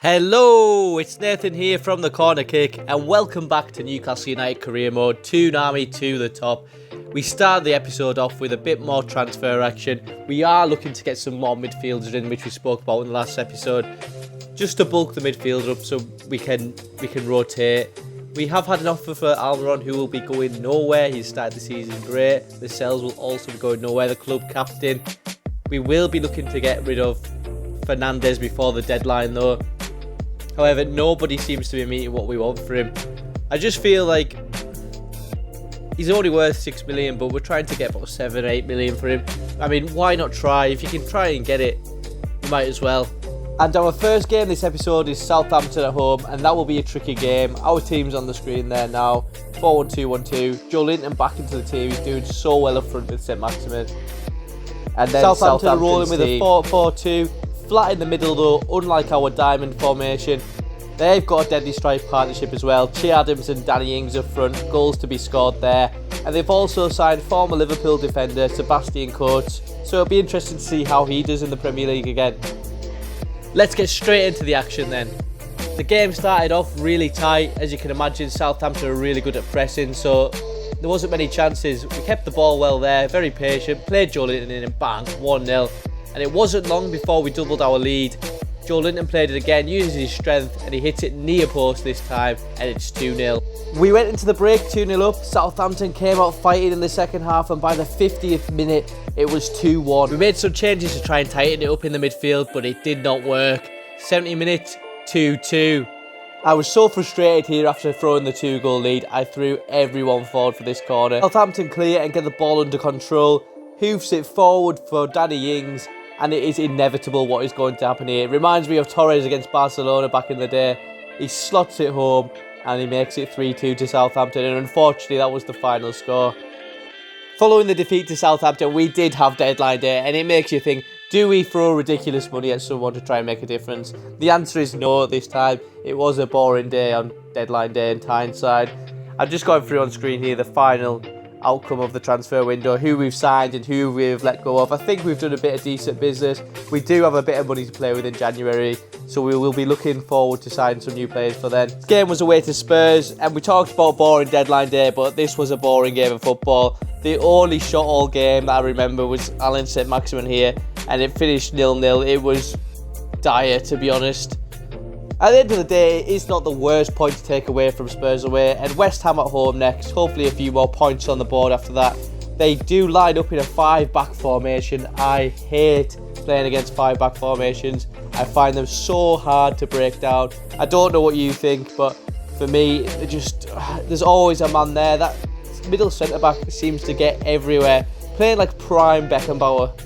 Hello, it's Nathan here from the Corner Kick and welcome back to Newcastle United Career Mode, Toonami to the top. We started the episode off with a bit more transfer action. We are looking to get some more midfielders in, which we spoke about in the last episode, just to bulk the midfield up so we can rotate. We have had an offer for Almiron, who will be going nowhere. He's started the season great. The Cells will also be going nowhere, the club captain. We will be looking to get rid of Fernandez before the deadline though. However, nobody seems to be meeting what we want for him. I just feel like he's only worth 6 million, but we're trying to get about 7 or 8 million for him. I mean, why not try? If you can try and get it, you might as well. And our first game this episode is Southampton at home, and that will be a tricky game. Our team's on the screen there now. 4-1-2-1-2. Joe Linton back into the team. He's doing so well up front with St Maximin. And then Southampton rolling with a 4-4-2. Flat in the middle though, unlike our diamond formation. They've got a deadly strike partnership as well. Che Adams and Danny Ings up front, goals to be scored there. And they've also signed former Liverpool defender Sebastian Coates, so it'll be interesting to see how he does in the Premier League again. Let's get straight into the action then. The game started off really tight. As you can imagine, Southampton are really good at pressing, so there wasn't many chances. We kept the ball well there, very patient, played Joe Linton in and bang, 1-0. And it wasn't long before we doubled our lead. Joe Linton played it again, using his strength, and he hit it near post this time, and it's 2-0. We went into the break 2-0 up. Southampton came out fighting in the second half, and by the 50th minute, it was 2-1. We made some changes to try and tighten it up in the midfield, but it did not work. 70 minutes, 2-2. I was so frustrated here after throwing the 2-goal lead. I threw everyone forward for this corner. Southampton clear and get the ball under control. Hoofs it forward for Danny Ings. And it is inevitable what is going to happen here. It reminds me of Torres against Barcelona back in the day. He slots it home and he makes it 3-2 to Southampton. And unfortunately, that was the final score. Following the defeat to Southampton, we did have deadline day. And it makes you think, do we throw ridiculous money at someone to try and make a difference? The answer is no this time. It was a boring day on deadline day in Tyneside. I've just gone through on screen here the final outcome of the transfer window, who we've signed and who we've let go of. I think we've done a bit of decent business. We do have a bit of money to play with in January, so we will be looking forward to signing some new players for then. This game was away to Spurs, and we talked about boring deadline day, but this was a boring game of football. The only shot all game that I remember was Alan St Maximin here, and it finished 0-0. It was dire, to be honest. At the end of the day, it's not the worst point to take away from Spurs away, and West Ham at home next. Hopefully a few more points on the board after that. They do line up in a 5-back formation. I hate playing against 5-back formations. I find them so hard to break down. I don't know what you think, but for me, there's always a man there. That middle centre-back seems to get everywhere, playing like prime Beckenbauer.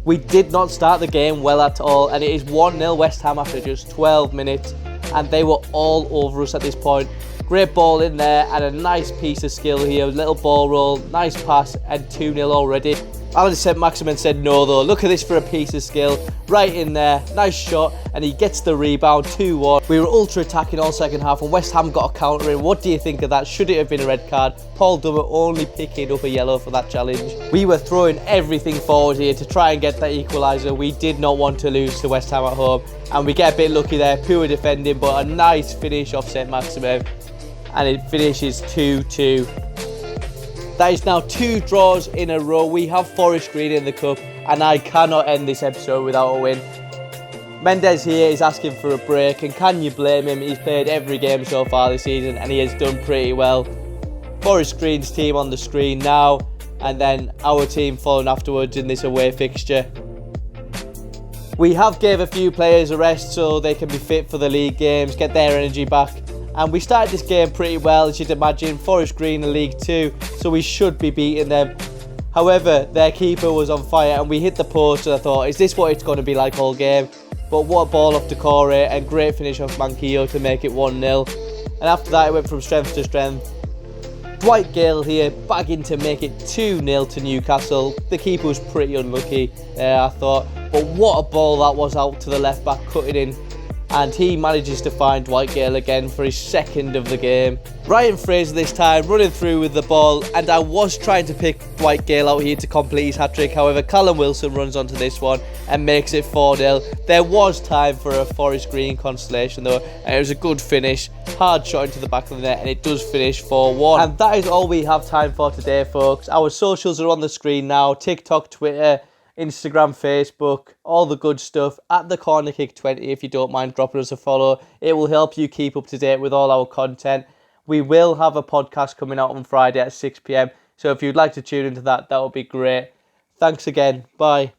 We did not start the game well at all, and it is 1-0 West Ham after just 12 minutes, and they were all over us at this point. Great ball in there, and a nice piece of skill here, little ball roll, nice pass, and 2-0 already. Alan St Maximin said no though. Look at this for a piece of skill, right in there, nice shot, and he gets the rebound, 2-1. We were ultra attacking all second half, and West Ham got a counter in. What do you think of that? Should it have been a red card? Paul Dummer only picking up a yellow for that challenge. We were throwing everything forward here to try and get that equaliser. We did not want to lose to West Ham at home, and we get a bit lucky there, poor defending, but a nice finish off St Maximin, and it finishes 2-2. That is now 2 draws in a row. We have Forest Green in the cup, and I cannot end this episode without a win. Mendes here is asking for a break, and can you blame him? He's played every game so far this season, and he has done pretty well. Forest Green's team on the screen now, and then our team following afterwards in this away fixture. We have gave a few players a rest so they can be fit for the league games, get their energy back. And we started this game pretty well, as you'd imagine. Forest Green in League 2, so we should be beating them. However, their keeper was on fire, and we hit the post, and I thought, is this what it's going to be like all game? But what a ball off Decore, and great finish off Manquillo to make it 1-0. And after that, it went from strength to strength. Dwight Gale here, bagging to make it 2-0 to Newcastle. The keeper was pretty unlucky there, I thought. But what a ball that was out to the left back, cutting in. and he manages to find Dwight Gale again for his second of the game. Ryan Fraser this time running through with the ball, and I was trying to pick Dwight Gale out here to complete his hat-trick. However, Callum Wilson runs onto this one and makes it 4-0. There was time for a Forest Green consolation though, and it was a good finish. Hard shot into the back of the net, and it does finish 4-1. And that is all we have time for today, folks. Our socials are on the screen now: TikTok, Twitter, Instagram, Facebook, all the good stuff. At the Corner Kick 20, if you don't mind dropping us a follow. It will help you keep up to date with all our content. We will have a podcast coming out on Friday at 6 p.m. So if you'd like to tune into that, that would be great. Thanks again. Bye.